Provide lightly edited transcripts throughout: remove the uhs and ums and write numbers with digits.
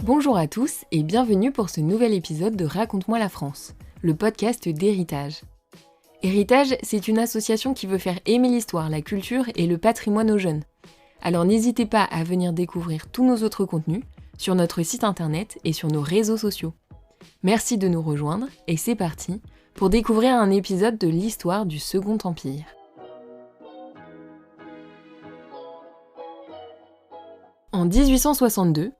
Bonjour à tous et bienvenue pour ce nouvel épisode de Raconte-moi la France, le podcast d'Héritage. Héritage, c'est une association qui veut faire aimer l'histoire, la culture et le patrimoine aux jeunes. Alors n'hésitez pas à venir découvrir tous nos autres contenus sur notre site internet et sur nos réseaux sociaux. Merci de nous rejoindre et c'est parti pour découvrir un épisode de l'histoire du Second Empire. En 1862,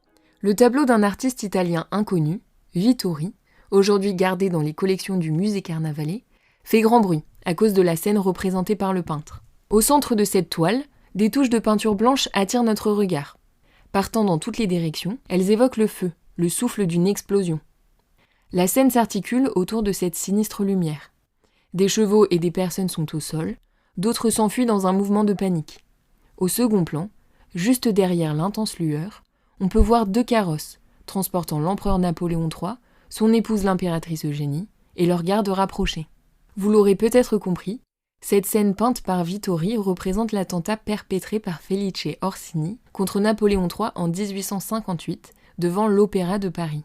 le tableau d'un artiste italien inconnu, Vittori, aujourd'hui gardé dans les collections du musée Carnavalet, fait grand bruit à cause de la scène représentée par le peintre. Au centre de cette toile, des touches de peinture blanche attirent notre regard. Partant dans toutes les directions, elles évoquent le feu, le souffle d'une explosion. La scène s'articule autour de cette sinistre lumière. Des chevaux et des personnes sont au sol, d'autres s'enfuient dans un mouvement de panique. Au second plan, juste derrière l'intense lueur, on peut voir deux carrosses, transportant l'empereur Napoléon III, son épouse l'impératrice Eugénie, et leur garde rapprochée. Vous l'aurez peut-être compris, cette scène peinte par Vittori représente l'attentat perpétré par Felice Orsini contre Napoléon III en 1858, devant l'Opéra de Paris.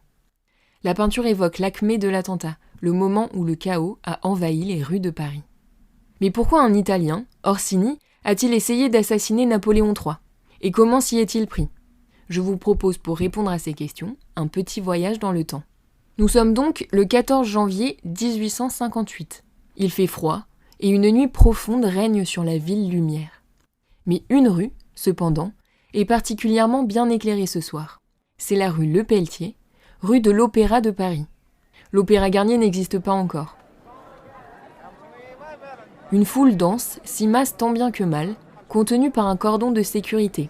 La peinture évoque l'acmé de l'attentat, le moment où le chaos a envahi les rues de Paris. Mais pourquoi un Italien, Orsini, a-t-il essayé d'assassiner Napoléon III ? Et comment s'y est-il pris ? Je vous propose pour répondre à ces questions un petit voyage dans le temps. Nous sommes donc le 14 janvier 1858. Il fait froid et une nuit profonde règne sur la ville lumière. Mais une rue, cependant, est particulièrement bien éclairée ce soir. C'est la rue Lepelletier, rue de l'Opéra de Paris. L'Opéra Garnier n'existe pas encore. Une foule dense s'y masse tant bien que mal, contenue par un cordon de sécurité.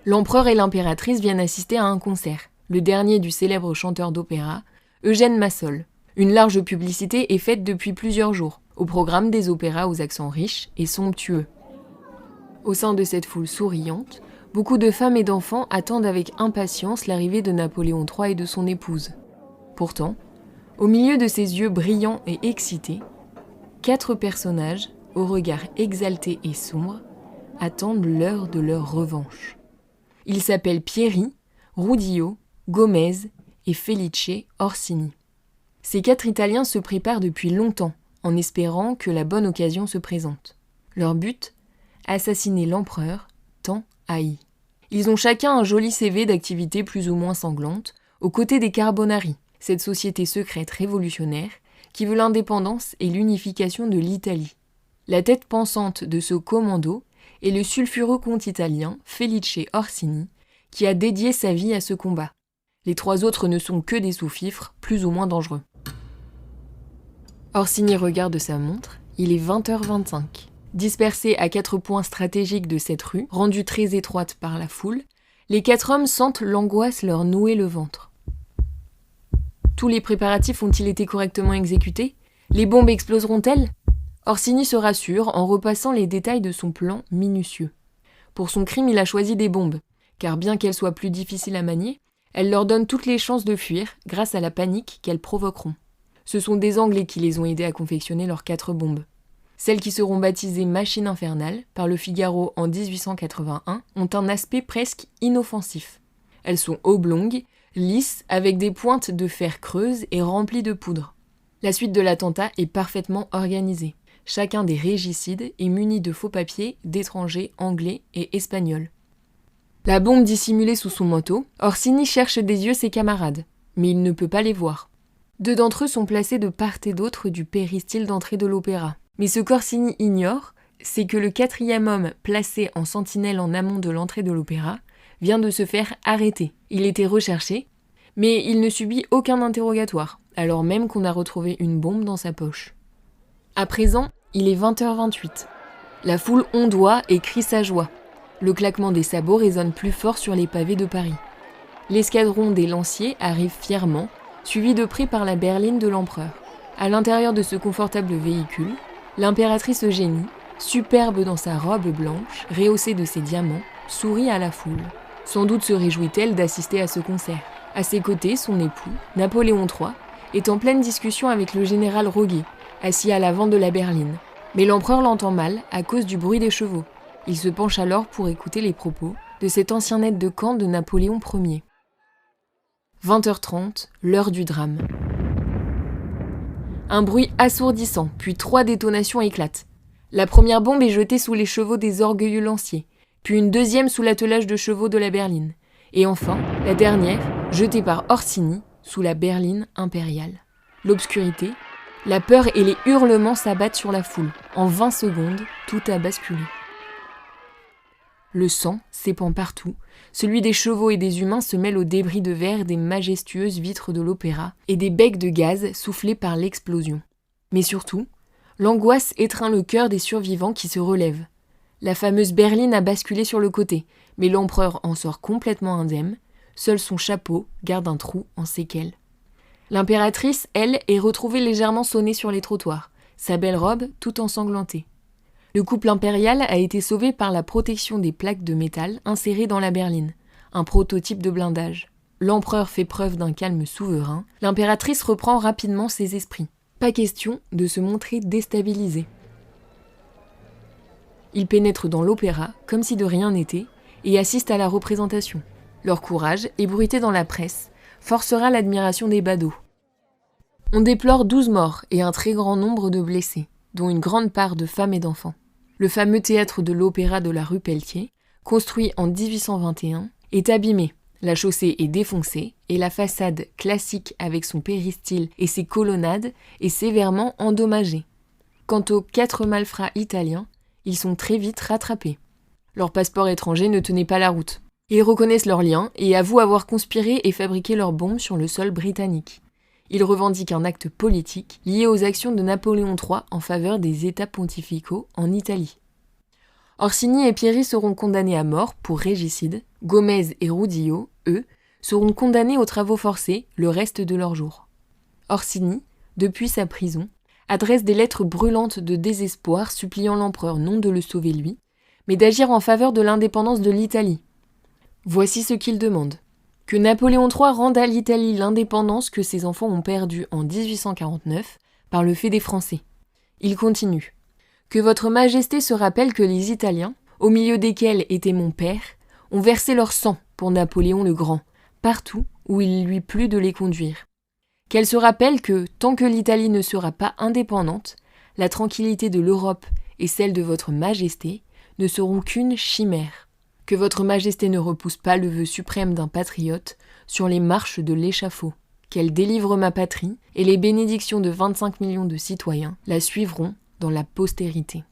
L'empereur et l'impératrice viennent assister à un concert, le dernier du célèbre chanteur d'opéra, Eugène Massol. Une large publicité est faite depuis plusieurs jours, au programme des opéras aux accents riches et somptueux. Au sein de cette foule souriante, beaucoup de femmes et d'enfants attendent avec impatience l'arrivée de Napoléon III et de son épouse. Pourtant, au milieu de ces yeux brillants et excités, 4 personnages, au regard exalté et sombre, attendent l'heure de leur revanche. Ils s'appellent Pieri, Rudio, Gomez et Felice Orsini. Ces 4 Italiens se préparent depuis longtemps, en espérant que la bonne occasion se présente. Leur but ? Assassiner l'empereur, tant haï. Ils ont chacun un joli CV d'activités plus ou moins sanglantes, aux côtés des Carbonari, cette société secrète révolutionnaire qui veut l'indépendance et l'unification de l'Italie. La tête pensante de ce commando est le sulfureux comte italien Felice Orsini, qui a dédié sa vie à ce combat. Les 3 autres ne sont que des sous-fifres, plus ou moins dangereux. Orsini regarde sa montre, il est 20h25. Dispersés à 4 points stratégiques de cette rue, rendue très étroite par la foule, les 4 hommes sentent l'angoisse leur nouer le ventre. Tous les préparatifs ont-ils été correctement exécutés ? Les bombes exploseront-elles ? Orsini se rassure en repassant les détails de son plan minutieux. Pour son crime, il a choisi des bombes, car bien qu'elles soient plus difficiles à manier, elles leur donnent toutes les chances de fuir grâce à la panique qu'elles provoqueront. Ce sont des Anglais qui les ont aidés à confectionner leurs 4 bombes. Celles qui seront baptisées Machine infernale par le Figaro en 1881 ont un aspect presque inoffensif. Elles sont oblongues, lisses, avec des pointes de fer creuses et remplies de poudre. La suite de l'attentat est parfaitement organisée. Chacun des régicides est muni de faux papiers d'étrangers anglais et espagnols. La bombe dissimulée sous son manteau, Orsini cherche des yeux ses camarades, mais il ne peut pas les voir. 2 d'entre eux sont placés de part et d'autre du péristyle d'entrée de l'opéra. Mais ce qu'Orsini ignore, c'est que le 4e homme placé en sentinelle en amont de l'entrée de l'opéra vient de se faire arrêter. Il était recherché, mais il ne subit aucun interrogatoire, alors même qu'on a retrouvé une bombe dans sa poche. À présent, il est 20h28. La foule ondoie et crie sa joie. Le claquement des sabots résonne plus fort sur les pavés de Paris. L'escadron des lanciers arrive fièrement, suivi de près par la berline de l'empereur. À l'intérieur de ce confortable véhicule, l'impératrice Eugénie, superbe dans sa robe blanche, rehaussée de ses diamants, sourit à la foule. Sans doute se réjouit-elle d'assister à ce concert. À ses côtés, son époux, Napoléon III, est en pleine discussion avec le général Roguet, assis à l'avant de la berline. Mais l'empereur l'entend mal à cause du bruit des chevaux. Il se penche alors pour écouter les propos de cet ancien aide de camp de Napoléon Ier. 20h30, l'heure du drame. Un bruit assourdissant, puis 3 détonations éclatent. La première bombe est jetée sous les chevaux des orgueilleux lanciers, puis une deuxième sous l'attelage de chevaux de la berline. Et enfin, la dernière, jetée par Orsini, sous la berline impériale. L'obscurité, la peur et les hurlements s'abattent sur la foule. En 20 secondes, tout a basculé. Le sang s'épand partout. Celui des chevaux et des humains se mêle aux débris de verre des majestueuses vitres de l'opéra et des becs de gaz soufflés par l'explosion. Mais surtout, l'angoisse étreint le cœur des survivants qui se relèvent. La fameuse berline a basculé sur le côté, mais l'empereur en sort complètement indemne. Seul son chapeau garde un trou en séquelles. L'impératrice, elle, est retrouvée légèrement sonnée sur les trottoirs, sa belle robe tout ensanglantée. Le couple impérial a été sauvé par la protection des plaques de métal insérées dans la berline, un prototype de blindage. L'empereur fait preuve d'un calme souverain, l'impératrice reprend rapidement ses esprits. Pas question de se montrer déstabilisé. Ils pénètrent dans l'opéra comme si de rien n'était et assistent à la représentation. Leur courage, ébruité dans la presse, forcera l'admiration des badauds. On déplore 12 morts et un très grand nombre de blessés, dont une grande part de femmes et d'enfants. Le fameux théâtre de l'opéra de la rue Pelletier, construit en 1821, est abîmé. La chaussée est défoncée et la façade classique avec son péristyle et ses colonnades est sévèrement endommagée. Quant aux 4 malfrats italiens, ils sont très vite rattrapés. Leur passeport étranger ne tenait pas la route. Ils reconnaissent leurs liens et avouent avoir conspiré et fabriqué leurs bombes sur le sol britannique. Ils revendiquent un acte politique lié aux actions de Napoléon III en faveur des États pontificaux en Italie. Orsini et Pieri seront condamnés à mort pour régicide. Gomez et Rudillo, eux, seront condamnés aux travaux forcés le reste de leur jour. Orsini, depuis sa prison, adresse des lettres brûlantes de désespoir suppliant l'empereur non de le sauver lui, mais d'agir en faveur de l'indépendance de l'Italie. Voici ce qu'il demande. Que Napoléon III rende à l'Italie l'indépendance que ses enfants ont perdue en 1849 par le fait des Français. Il continue. Que votre Majesté se rappelle que les Italiens, au milieu desquels était mon père, ont versé leur sang pour Napoléon le Grand, partout où il lui plut de les conduire. Qu'elle se rappelle que, tant que l'Italie ne sera pas indépendante, la tranquillité de l'Europe et celle de votre Majesté ne seront qu'une chimère. Que votre Majesté ne repousse pas le vœu suprême d'un patriote sur les marches de l'échafaud. Qu'elle délivre ma patrie et les bénédictions de 25 millions de citoyens la suivront dans la postérité.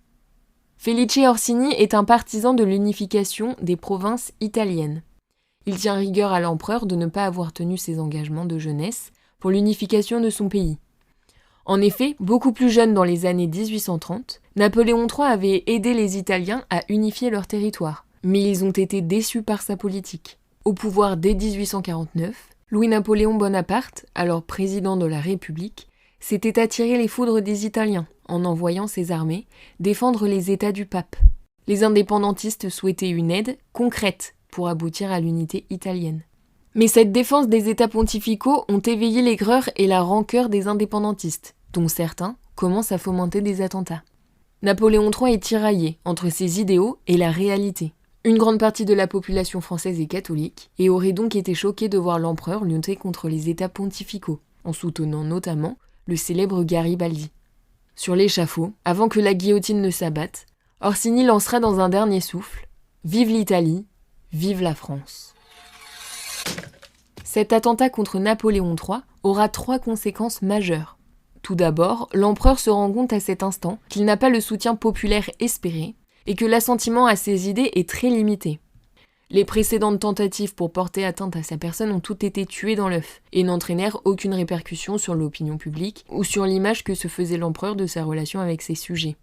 Felice Orsini est un partisan de l'unification des provinces italiennes. Il tient rigueur à l'empereur de ne pas avoir tenu ses engagements de jeunesse pour l'unification de son pays. En effet, beaucoup plus jeune dans les années 1830, Napoléon III avait aidé les Italiens à unifier leur territoire. Mais ils ont été déçus par sa politique. Au pouvoir dès 1849, Louis-Napoléon Bonaparte, alors président de la République, s'était attiré les foudres des Italiens en envoyant ses armées défendre les États du pape. Les indépendantistes souhaitaient une aide concrète pour aboutir à l'unité italienne. Mais cette défense des États pontificaux ont éveillé l'aigreur et la rancœur des indépendantistes, dont certains commencent à fomenter des attentats. Napoléon III est tiraillé entre ses idéaux et la réalité. Une grande partie de la population française est catholique et aurait donc été choquée de voir l'empereur lutter contre les États pontificaux, en soutenant notamment le célèbre Garibaldi. Sur l'échafaud, avant que la guillotine ne s'abatte, Orsini lancera dans un dernier souffle « Vive l'Italie, vive la France ». Cet attentat contre Napoléon III aura 3 conséquences majeures. Tout d'abord, l'empereur se rend compte à cet instant qu'il n'a pas le soutien populaire espéré et que l'assentiment à ses idées est très limité. Les précédentes tentatives pour porter atteinte à sa personne ont toutes été tuées dans l'œuf et n'entraînèrent aucune répercussion sur l'opinion publique ou sur l'image que se faisait l'empereur de sa relation avec ses sujets.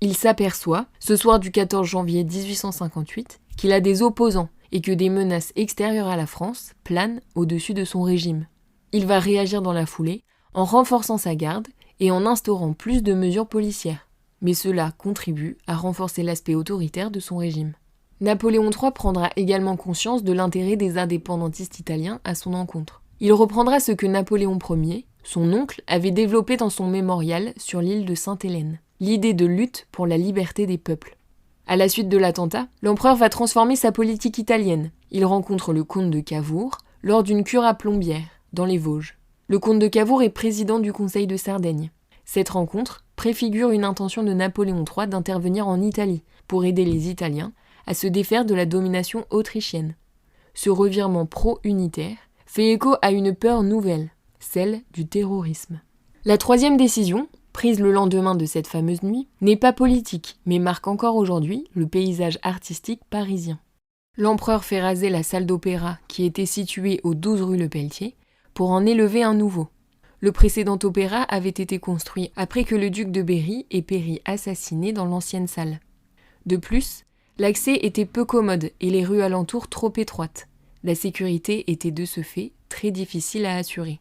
Il s'aperçoit, ce soir du 14 janvier 1858, qu'il a des opposants et que des menaces extérieures à la France planent au-dessus de son régime. Il va réagir dans la foulée en renforçant sa garde et en instaurant plus de mesures policières. Mais cela contribue à renforcer l'aspect autoritaire de son régime. Napoléon III prendra également conscience de l'intérêt des indépendantistes italiens à son encontre. Il reprendra ce que Napoléon Ier, son oncle, avait développé dans son mémorial sur l'île de Sainte-Hélène, l'idée de lutte pour la liberté des peuples. À la suite de l'attentat, l'empereur va transformer sa politique italienne. Il rencontre le comte de Cavour, lors d'une cure à Plombières, dans les Vosges. Le comte de Cavour est président du Conseil de Sardaigne. Cette rencontre préfigure une intention de Napoléon III d'intervenir en Italie pour aider les Italiens à se défaire de la domination autrichienne. Ce revirement pro-unitaire fait écho à une peur nouvelle, celle du terrorisme. La troisième décision, prise le lendemain de cette fameuse nuit, n'est pas politique, mais marque encore aujourd'hui le paysage artistique parisien. L'empereur fait raser la salle d'opéra qui était située au 12 rue Lepelletier pour en élever un nouveau. Le précédent opéra avait été construit après que le duc de Berry ait péri assassiné dans l'ancienne salle. De plus, l'accès était peu commode et les rues alentour trop étroites. La sécurité était de ce fait très difficile à assurer.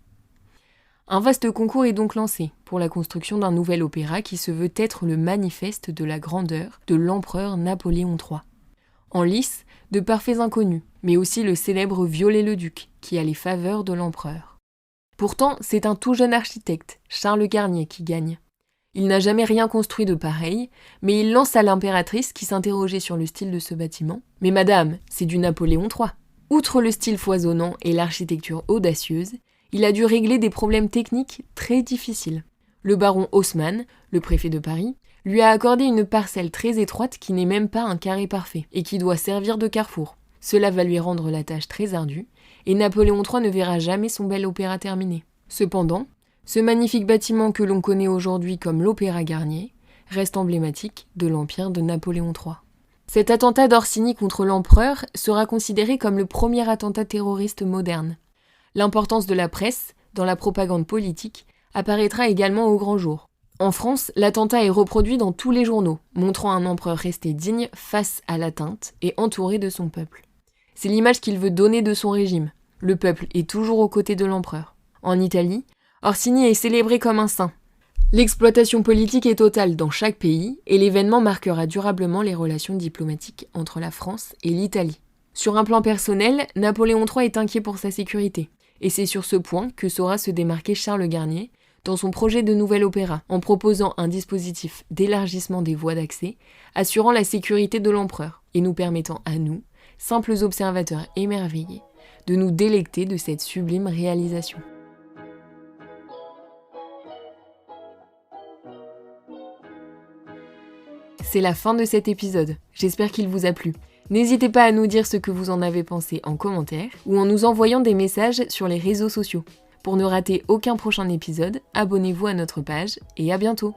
Un vaste concours est donc lancé pour la construction d'un nouvel opéra qui se veut être le manifeste de la grandeur de l'empereur Napoléon III. En lice, de parfaits inconnus, mais aussi le célèbre Viollet-le-Duc, qui a les faveurs de l'empereur. Pourtant, c'est un tout jeune architecte, Charles Garnier, qui gagne. Il n'a jamais rien construit de pareil, mais il lance à l'impératrice qui s'interrogeait sur le style de ce bâtiment. « Mais madame, c'est du Napoléon III !» Outre le style foisonnant et l'architecture audacieuse, il a dû régler des problèmes techniques très difficiles. Le baron Haussmann, le préfet de Paris, lui a accordé une parcelle très étroite qui n'est même pas un carré parfait et qui doit servir de carrefour. Cela va lui rendre la tâche très ardue et Napoléon III ne verra jamais son bel opéra terminé. Cependant, ce magnifique bâtiment que l'on connaît aujourd'hui comme l'Opéra Garnier reste emblématique de l'empire de Napoléon III. Cet attentat d'Orsini contre l'empereur sera considéré comme le premier attentat terroriste moderne. L'importance de la presse dans la propagande politique apparaîtra également au grand jour. En France, l'attentat est reproduit dans tous les journaux, montrant un empereur resté digne face à l'atteinte et entouré de son peuple. C'est l'image qu'il veut donner de son régime. Le peuple est toujours aux côtés de l'empereur. En Italie, Orsini est célébré comme un saint. L'exploitation politique est totale dans chaque pays et l'événement marquera durablement les relations diplomatiques entre la France et l'Italie. Sur un plan personnel, Napoléon III est inquiet pour sa sécurité. Et c'est sur ce point que saura se démarquer Charles Garnier dans son projet de nouvel opéra, en proposant un dispositif d'élargissement des voies d'accès, assurant la sécurité de l'empereur et nous permettant à nous, simples observateurs émerveillés, de nous délecter de cette sublime réalisation. C'est la fin de cet épisode, j'espère qu'il vous a plu. N'hésitez pas à nous dire ce que vous en avez pensé en commentaire ou en nous envoyant des messages sur les réseaux sociaux. Pour ne rater aucun prochain épisode, abonnez-vous à notre page et à bientôt!